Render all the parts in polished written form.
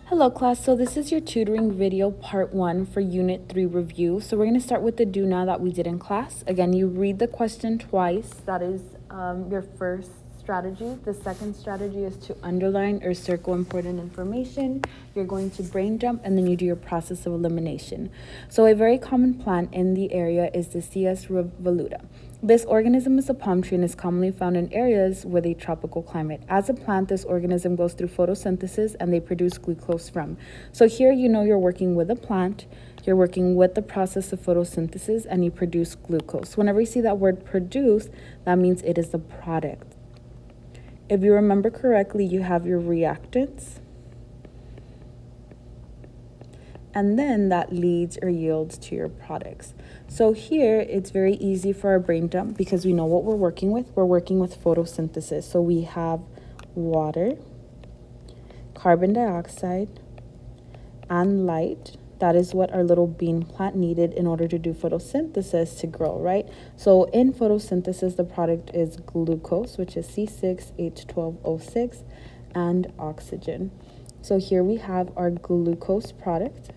Hello class, so this is your tutoring video part 1 for unit 3 review. So we're going to start with the do now that we did in class. Again, you read the question twice. That is your first strategy. The second strategy is to underline or circle important information. You're going to brain dump and then you do your process of elimination. So a very common plant in the area is the CS revoluta. This organism is a palm tree and is commonly found in areas with a tropical climate. As a plant, this organism goes through photosynthesis and they produce glucose from. So here you know you're working with a plant, you're working with the process of photosynthesis, and you produce glucose. Whenever you see that word produce, that means it is the product. If you remember correctly, you have your reactants, and then that leads or yields to your products. So here, it's very easy for our brain dump because we know what we're working with. We're working with photosynthesis. So we have water, carbon dioxide, and light. That is what our little bean plant needed in order to do photosynthesis to grow, right? So in photosynthesis, the product is glucose, which is C6H12O6, and oxygen. So here we have our glucose product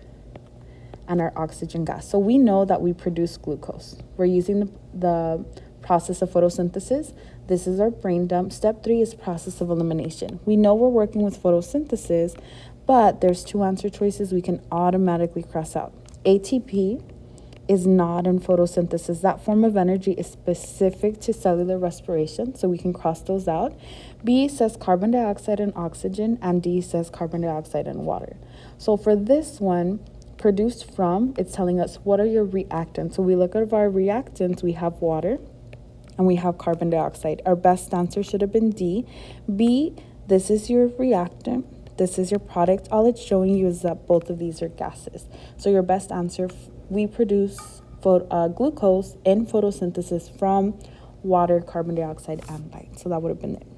and our oxygen gas. So we know that we produce glucose. We're using the process of photosynthesis. This is our brain dump. Step 3 is process of elimination. We know we're working with photosynthesis, but there's 2 answer choices we can automatically cross out. ATP is not in photosynthesis. That form of energy is specific to cellular respiration, so we can cross those out. B says carbon dioxide and oxygen, and D says carbon dioxide and water. So for this one, produced from, it's telling us what are your reactants. So we look at our reactants, we have water and we have carbon dioxide. Our best answer should have been D. B, this is your reactant, this is your product. All it's showing you is that both of these are gases. So your best answer, we produce glucose in photosynthesis from water, carbon dioxide, and light. So that would have been it.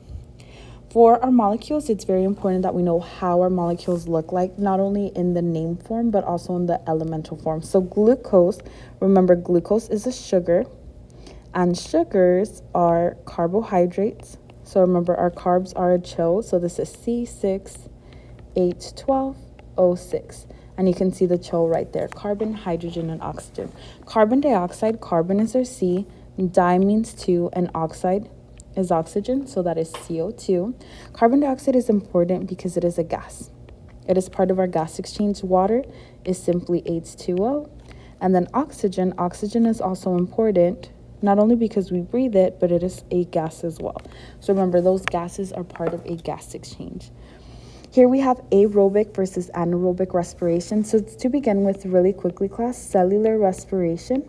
For our molecules, it's very important that we know how our molecules look like, not only in the name form, but also in the elemental form. So glucose, remember glucose is a sugar, and sugars are carbohydrates. So remember our carbs are a CHO, so this is C6H12O6. And you can see the CHO right there, carbon, hydrogen, and oxygen. Carbon dioxide, carbon is our C, di means 2, and oxide is oxygen, so that is CO2. Carbon dioxide is important because it is a gas. It is part of our gas exchange. Water is simply H2O. And then oxygen is also important, not only because we breathe it, but it is a gas as well. So remember, those gases are part of a gas exchange. Here we have aerobic versus anaerobic respiration. So to begin with, really quickly, class, cellular respiration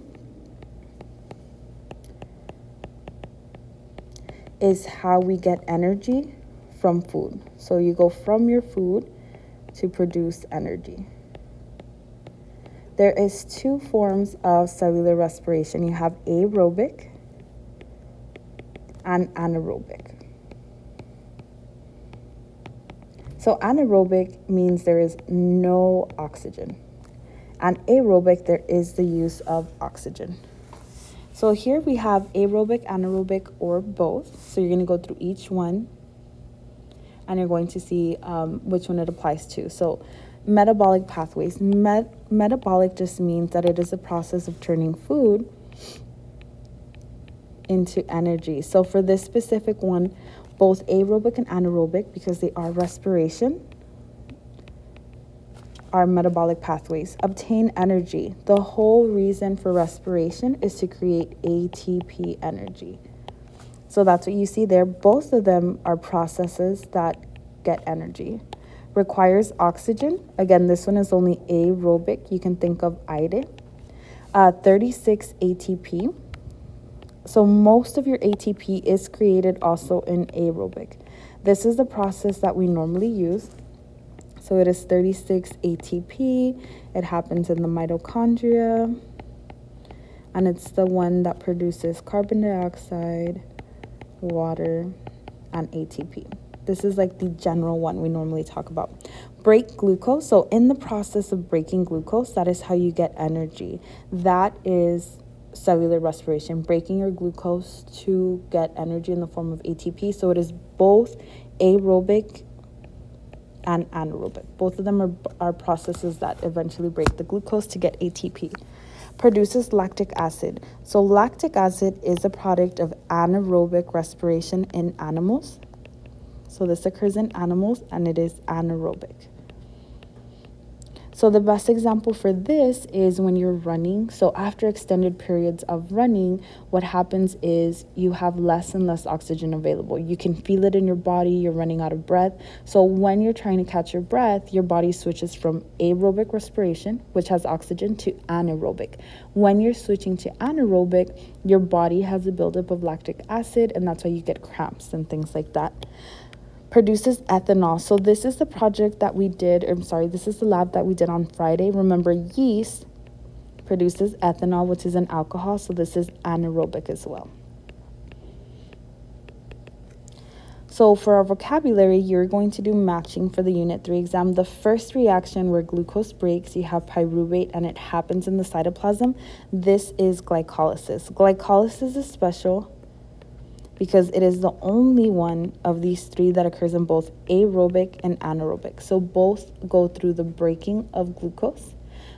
is how we get energy from food. So you go from your food to produce energy. There is 2 forms of cellular respiration. You have aerobic and anaerobic. So anaerobic means there is no oxygen, and aerobic, there is the use of oxygen. So here we have aerobic, anaerobic, or both. So you're going to go through each one and you're going to see which one it applies to. So metabolic pathways. Metabolic just means that it is a process of turning food into energy. So for this specific one, both aerobic and anaerobic, because they are respiration, are metabolic pathways. Obtain energy. The whole reason for respiration is to create ATP energy. So that's what you see there. Both of them are processes that get energy. Requires oxygen. Again, this one is only aerobic. You can think of AIRE. 36 ATP. So most of your ATP is created also in aerobic. This is the process that we normally use. So it is 36 ATP. It happens in the mitochondria. And it's the one that produces carbon dioxide, water, and ATP. This is like the general one we normally talk about. Break glucose. So in the process of breaking glucose, that is how you get energy. That is cellular respiration, breaking your glucose to get energy in the form of ATP. So it is both aerobic and anaerobic. Both of them are processes that eventually break the glucose to get ATP. Produces lactic acid. So lactic acid is a product of anaerobic respiration in animals. So this occurs in animals and it is anaerobic. So the best example for this is when you're running. So after extended periods of running, what happens is you have less and less oxygen available. You can feel it in your body, you're running out of breath. So when you're trying to catch your breath, your body switches from aerobic respiration, which has oxygen, to anaerobic. When you're switching to anaerobic, your body has a buildup of lactic acid, and that's why you get cramps and things like that. Produces ethanol. So this is the project that we did, this is the lab that we did on Friday. Remember, yeast produces ethanol, which is an alcohol, so this is anaerobic as well. So for our vocabulary, you're going to do matching for the Unit 3 exam. The first reaction where glucose breaks, you have pyruvate, and it happens in the cytoplasm. This is glycolysis. Glycolysis is special because it is the only one of these three that occurs in both aerobic and anaerobic. So both go through the breaking of glucose.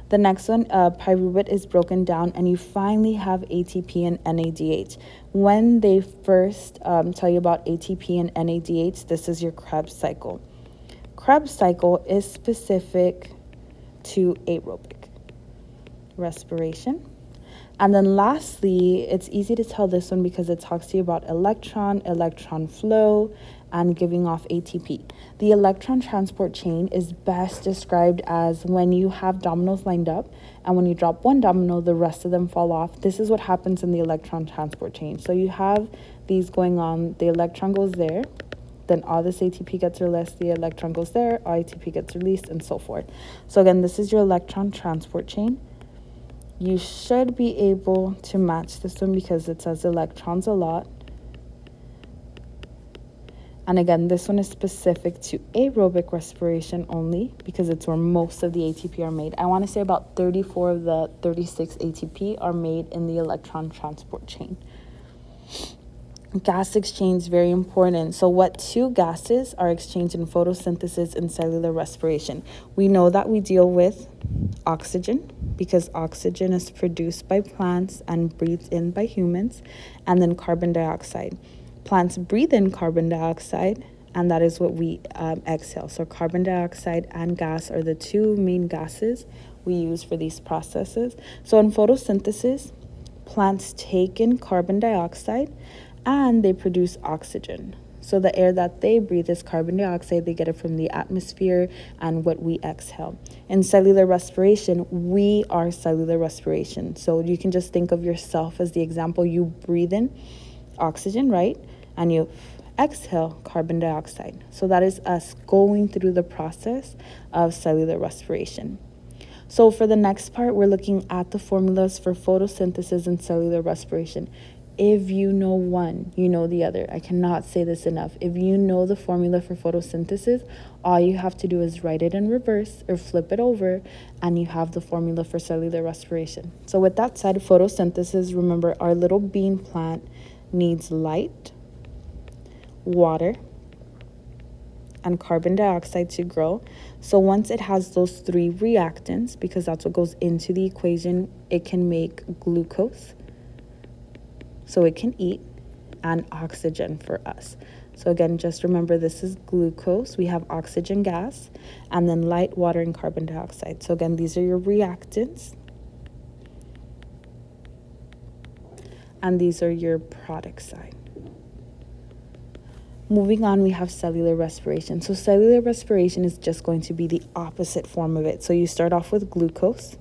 The next one, pyruvate, is broken down and you finally have ATP and NADH. When they first tell you about ATP and NADH, this is your Krebs cycle. Krebs cycle is specific to aerobic respiration. And then lastly, it's easy to tell this one because it talks to you about electron flow, and giving off ATP. The electron transport chain is best described as when you have dominoes lined up, and when you drop one domino, the rest of them fall off. This is what happens in the electron transport chain. So you have these going on, the electron goes there, then all this ATP gets released, the electron goes there, all ATP gets released, and so forth. So again, this is your electron transport chain. You should be able to match this one because it says electrons a lot. And again, this one is specific to aerobic respiration only because it's where most of the ATP are made. I want to say about 34 of the 36 ATP are made in the electron transport chain. Gas exchange is very important. So what two gases are exchanged in photosynthesis and cellular respiration? We know that we deal with oxygen because oxygen is produced by plants and breathed in by humans, and then carbon dioxide. Plants breathe in carbon dioxide, and that is what we exhale. So carbon dioxide and gas are the two main gases we use for these processes. So in photosynthesis, plants take in carbon dioxide and they produce oxygen. So the air that they breathe is carbon dioxide. They get it from the atmosphere and what we exhale. In cellular respiration, we are cellular respiration. So you can just think of yourself as the example. You breathe in oxygen, right? And you exhale carbon dioxide. So that is us going through the process of cellular respiration. So for the next part, we're looking at the formulas for photosynthesis and cellular respiration. If you know one, you know the other. I cannot say this enough. If you know the formula for photosynthesis, all you have to do is write it in reverse or flip it over, and you have the formula for cellular respiration. So with that said, photosynthesis, remember our little bean plant needs light, water, and carbon dioxide to grow. So once it has those three reactants, because that's what goes into the equation, it can make glucose, so it can eat, and oxygen for us. So again, just remember this is glucose. We have oxygen gas, and then light, water, and carbon dioxide. So again, these are your reactants, and these are your product side. Moving on, we have cellular respiration. So cellular respiration is just going to be the opposite form of it. So you start off with glucose,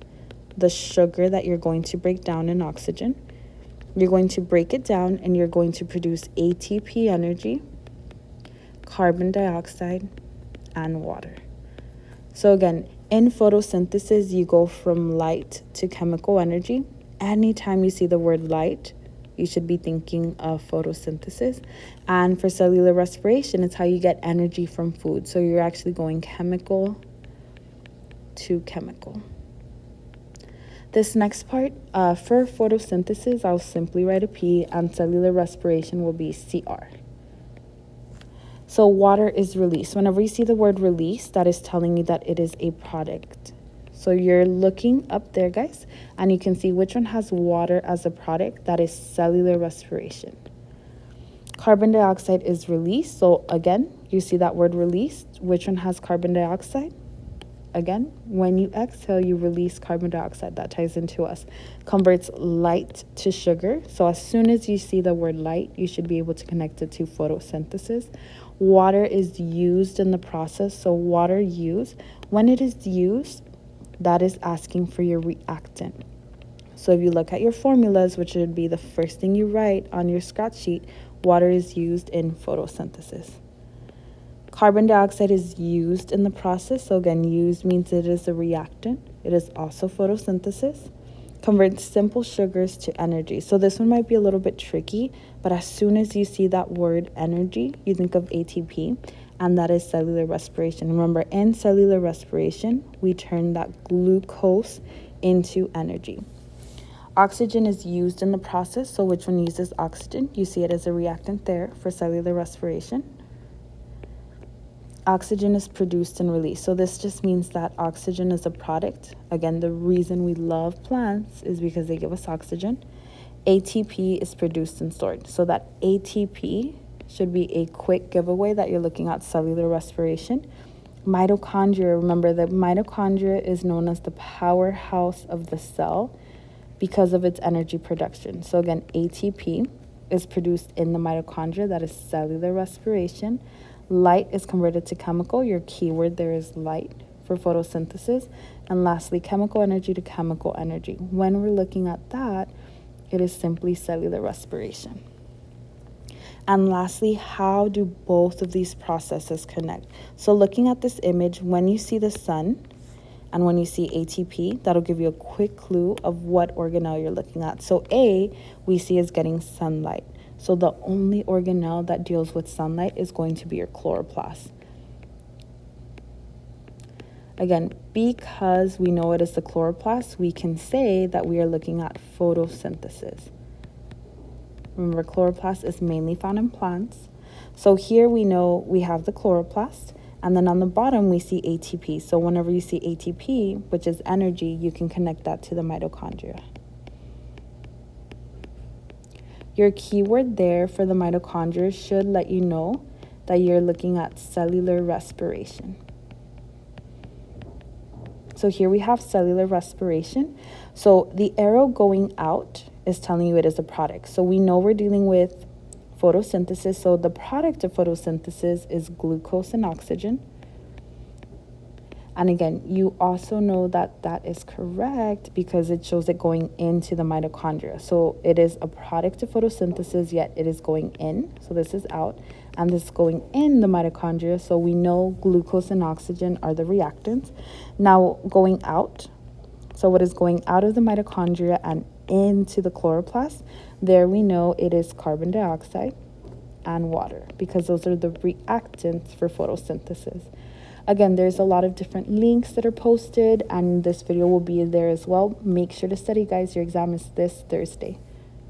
the sugar that you're going to break down in oxygen. You're going to break it down and you're going to produce ATP energy, carbon dioxide, and water. So again, in photosynthesis, you go from light to chemical energy. Anytime you see the word light, you should be thinking of photosynthesis. And for cellular respiration, it's how you get energy from food. So you're actually going chemical to chemical. This next part, for photosynthesis, I'll simply write a P, and cellular respiration will be CR. So water is released. Whenever you see the word release, that is telling you that it is a product. So you're looking up there, guys, and you can see which one has water as a product. That is cellular respiration. Carbon dioxide is released. So again, you see that word released. Which one has carbon dioxide? Again, when you exhale, you release carbon dioxide. That ties into us. Converts light to sugar. So as soon as you see the word light, you should be able to connect it to photosynthesis. Water is used in the process. So water used, when it is used, that is asking for your reactant. So if you look at your formulas, which would be the first thing you write on your scratch sheet, water is used in photosynthesis. Carbon dioxide is used in the process. So again, used means it is a reactant. It is also photosynthesis. Converts simple sugars to energy. So this one might be a little bit tricky, but as soon as you see that word energy, you think of ATP, and that is cellular respiration. Remember, in cellular respiration, we turn that glucose into energy. Oxygen is used in the process. So which one uses oxygen? You see it as a reactant there for cellular respiration. Oxygen is produced and released. So this just means that oxygen is a product. Again, the reason we love plants is because they give us oxygen. ATP is produced and stored. So that ATP should be a quick giveaway that you're looking at cellular respiration. Mitochondria, remember that mitochondria is known as the powerhouse of the cell because of its energy production. So again, ATP is produced in the mitochondria. That is cellular respiration. Light is converted to chemical. Your keyword there is light for photosynthesis. And lastly, chemical energy to chemical energy. When we're looking at that, it is simply cellular respiration. And lastly, how do both of these processes connect? So looking at this image, when you see the sun and when you see ATP, that'll give you a quick clue of what organelle you're looking at. So A, we see is getting sunlight. So the only organelle that deals with sunlight is going to be your chloroplast. Again, because we know it is the chloroplast, we can say that we are looking at photosynthesis. Remember, chloroplast is mainly found in plants. So here we know we have the chloroplast, and then on the bottom we see ATP. So whenever you see ATP, which is energy, you can connect that to the mitochondria. Your keyword there for the mitochondria should let you know that you're looking at cellular respiration. So here we have cellular respiration. So the arrow going out is telling you it is a product. So we know we're dealing with photosynthesis. So the product of photosynthesis is glucose and oxygen. And again, you also know that that is correct because it shows it going into the mitochondria. So it is a product of photosynthesis, yet it is going in. So this is out, and this is going in the mitochondria. So we know glucose and oxygen are the reactants. Now going out, so what is going out of the mitochondria and into the chloroplast, there we know it is carbon dioxide and water because those are the reactants for photosynthesis. Again, there's a lot of different links that are posted, and this video will be there as well. Make sure to study, guys. Your exam is this Thursday.